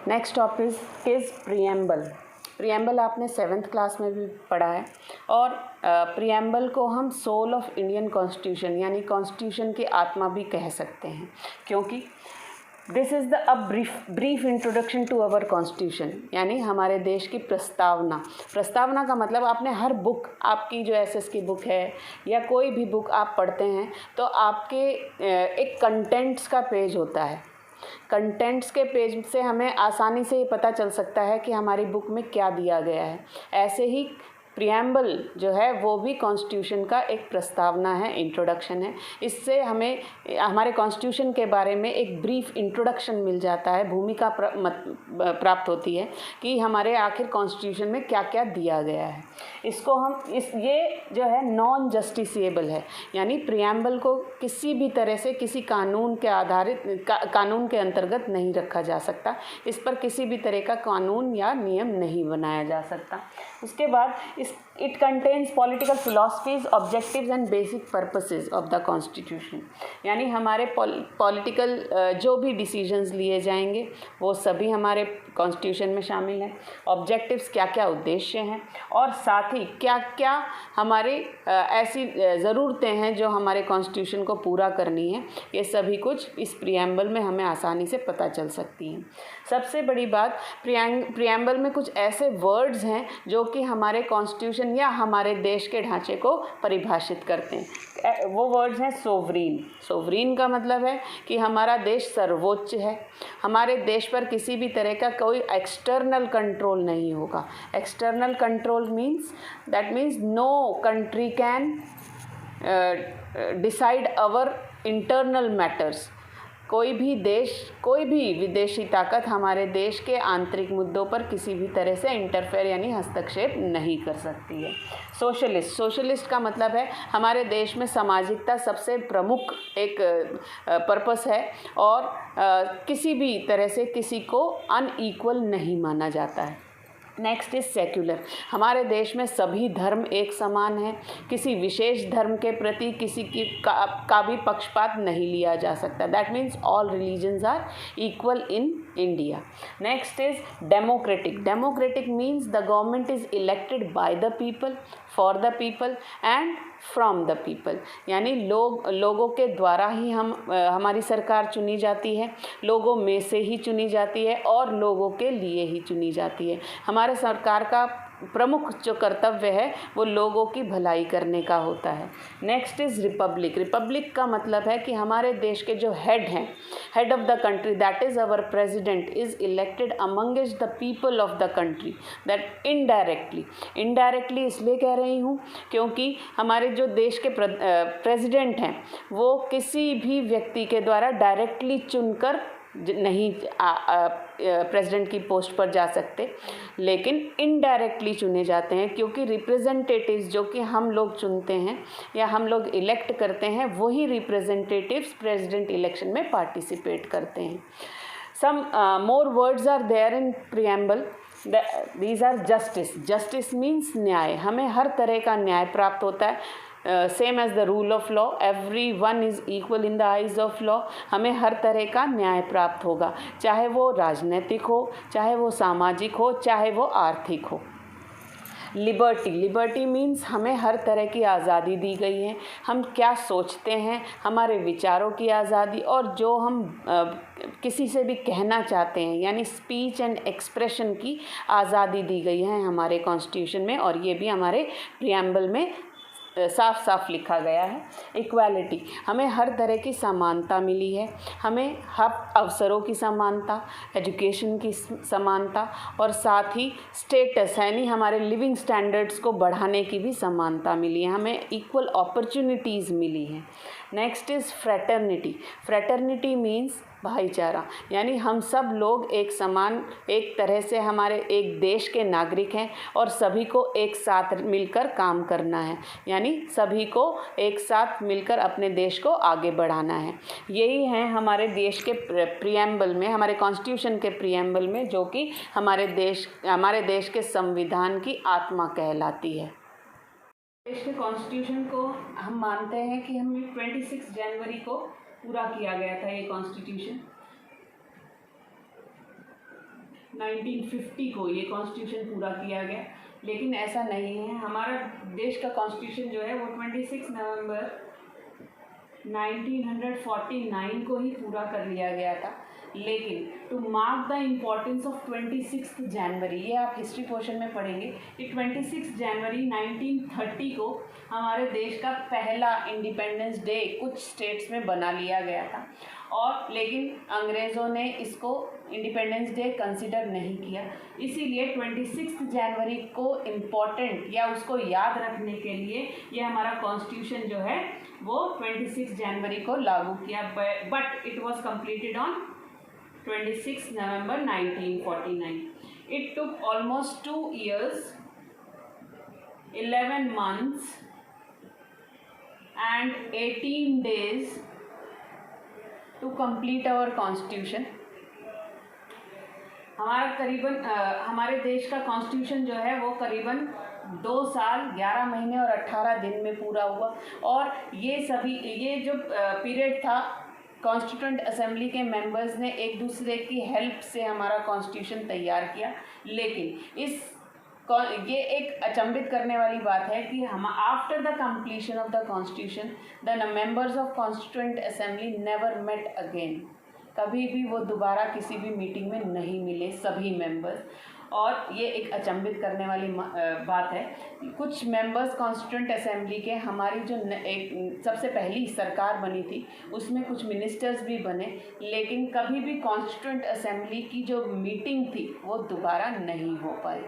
Next topic is preamble. Preamble आपने 7th class में भी पढ़ा है और प्रिएम्बल को हम सोल ऑफ इंडियन कॉन्स्टिट्यूशन यानी कॉन्स्टिट्यूशन की आत्मा भी कह सकते हैं, क्योंकि this is the brief introduction to our constitution, यानी हमारे देश की प्रस्तावना। प्रस्तावना का मतलब आपने हर बुक, आपकी जो एसएस की बुक है या कोई भी बुक आप पढ़ते हैं तो आपके एक कंटेंट्स का पेज होता है। कंटेंट्स के पेज से हमें आसानी से ये पता चल सकता है कि हमारी बुक में क्या दिया गया है। ऐसे ही प्रिएम्बल जो है वो भी कॉन्स्टिट्यूशन का एक प्रस्तावना है, इंट्रोडक्शन है। इससे हमें हमारे कॉन्स्टिट्यूशन के बारे में एक ब्रीफ इंट्रोडक्शन मिल जाता है, भूमिका प्राप्त होती है कि हमारे आखिर कॉन्स्टिट्यूशन में क्या क्या दिया गया है। इसको हम ये जो है नॉन जस्टिसेबल है, यानी प्रिएम्बल को किसी भी तरह से किसी कानून के आधारित कानून के अंतर्गत नहीं रखा जा सकता। इस पर किसी भी तरह का कानून या नियम नहीं बनाया जा सकता। उसके बाद it contains political philosophies, objectives and basic purposes of the constitution, यानी हमारे पॉलिटिकल जो भी डिसीजंस लिए जाएंगे वो सभी हमारे कॉन्स्टिट्यूशन में शामिल हैं। ऑब्जेक्टिव्स क्या क्या उद्देश्य हैं और साथ ही क्या क्या हमारे ऐसी ज़रूरतें हैं जो हमारे कॉन्स्टिट्यूशन को पूरा करनी है, ये सभी कुछ इस प्रिएम्बल में हमें आसानी से पता चल सकती हैं। सबसे बड़ी बात, प्रिएम्बल में कुछ ऐसे वर्ड्स हैं जो कि हमारे कॉन्स्टिट्यूशन या हमारे देश के ढांचे को परिभाषित करते हैं। वो वर्ड्स हैं सोवरीन। सोवरीन का मतलब है कि हमारा देश सर्वोच्च है, हमारे देश पर किसी भी तरह का कोई एक्सटर्नल कंट्रोल नहीं होगा। External control that means no country can decide our internal matters. कोई भी देश, कोई भी विदेशी ताकत हमारे देश के आंतरिक मुद्दों पर किसी भी तरह से इंटरफेयर यानी हस्तक्षेप नहीं कर सकती है। सोशलिस्ट, सोशलिस्ट का मतलब है हमारे देश में सामाजिकता सबसे प्रमुख एक पर्पस है और किसी भी तरह से किसी को अनईक्वल नहीं माना जाता है। Next is secular. हमारे देश में सभी धर्म एक समान हैं, किसी विशेष धर्म के प्रति किसी की का भी पक्षपात नहीं लिया जा सकता। That means all religions are equal in India. Next is democratic. Democratic means the government is elected by the people, for the people and from the people, यानी लोगों के द्वारा ही हमारी सरकार चुनी जाती है, लोगों में से ही चुनी जाती है और लोगों के लिए ही चुनी जाती है। हमारे सरकार का प्रमुख जो कर्तव्य है वो लोगों की भलाई करने का होता है। Next is Republic. रिपब्लिक का मतलब है कि हमारे देश के जो हेड हैं, head of the country that is our president is elected amongst the people of the country, that indirectly इसलिए कह रही हूँ क्योंकि हमारे जो देश के प्रेसिडेंट हैं वो किसी भी व्यक्ति के द्वारा डायरेक्टली चुनकर नहीं प्रेसिडेंट की पोस्ट पर जा सकते, लेकिन इनडायरेक्टली चुने जाते हैं, क्योंकि रिप्रेजेंटेटिव्स जो कि हम लोग चुनते हैं या हम लोग इलेक्ट करते हैं वही रिप्रेजेंटेटिव्स प्रेसिडेंट इलेक्शन में पार्टिसिपेट करते हैं। Some more words are there in preamble. These are justice. Justice means न्याय। हमें हर तरह का न्याय प्राप्त होता है। Same as the rule of law, everyone is equal in the eyes of law. हमें हर तरह का न्याय प्राप्त होगा, चाहे वो राजनीतिक हो, चाहे वो सामाजिक हो, चाहे वो आर्थिक हो। लिबर्टी। लिबर्टी मीन्स हमें हर तरह की आज़ादी दी गई है। हम क्या सोचते हैं, हमारे विचारों की आज़ादी और जो हम किसी से भी कहना चाहते हैं यानी स्पीच एंड एक्सप्रेशन की आज़ादी दी गई है हमारे कॉन्स्टिट्यूशन में, और ये भी हमारे प्रिएम्बल में साफ साफ लिखा गया है। इक्वालिटी। हमें हर तरह की समानता मिली है। हमें हक अवसरों की समानता, एजुकेशन की समानता और साथ ही स्टेटस यानी हमारे लिविंग स्टैंडर्ड्स को बढ़ाने की भी समानता मिली है। हमें इक्वल अपॉर्चुनिटीज़ मिली हैं। Next is fraternity. Fraternity means भाईचारा, यानी हम सब लोग एक समान, एक तरह से हमारे एक देश के नागरिक हैं और सभी को एक साथ मिलकर काम करना है, यानी सभी को एक साथ मिलकर अपने देश को आगे बढ़ाना है। यही है हमारे देश के प्रिएम्बल में, हमारे कॉन्स्टिट्यूशन के प्रिएम्बल में, जो कि हमारे देश के संविधान की आत्मा कहलाती है। देश के कॉन्स्टिट्यूशन को हम मानते हैं कि हमें 26 जनवरी को पूरा किया गया था ये कॉन्स्टिट्यूशन। 1950 को ये कॉन्स्टिट्यूशन पूरा किया गया, लेकिन ऐसा नहीं है। हमारा देश का कॉन्स्टिट्यूशन जो है वो 26 नवंबर 1949 को ही पूरा कर लिया गया था। लेकिन to mark the importance of 26 January, ये आप हिस्ट्री पोर्शन में पढ़ेंगे कि 26 जनवरी 1930 को हमारे देश का पहला इंडिपेंडेंस डे कुछ स्टेट्स में बना लिया गया था, और लेकिन अंग्रेज़ों ने इसको इंडिपेंडेंस डे कंसिडर नहीं किया। इसीलिए 26 जनवरी को इम्पॉर्टेंट या उसको याद रखने के लिए ये हमारा कॉन्स्टिट्यूशन जो है वो 26 जनवरी को लागू किया, but it was completed on 26 November 1949. It took almost 2 years, 11 months and 18 days to complete our constitution. हमारे देश का कॉन्स्टिट्यूशन जो है वो करीबन 2 साल 11 महीने और 18 दिन में पूरा हुआ। और ये जो पीरियड था, कॉन्स्टिट्यूएंट असेंबली के मेंबर्स ने एक दूसरे की हेल्प से हमारा कॉन्स्टिट्यूशन तैयार किया। लेकिन ये एक अचंभित करने वाली बात है कि हम after the completion of the constitution the members of constituent assembly never met again, कभी भी वो दोबारा किसी भी मीटिंग में नहीं मिले सभी मेंबर्स। और ये एक अचंभित करने वाली बात है। कुछ मेंबर्स कॉन्स्टिट्यूएंट असेंबली के, हमारी जो एक सबसे पहली सरकार बनी थी उसमें कुछ मिनिस्टर्स भी बने, लेकिन कभी भी कॉन्स्टिट्यूएंट असेंबली की जो मीटिंग थी वो दोबारा नहीं हो पाई।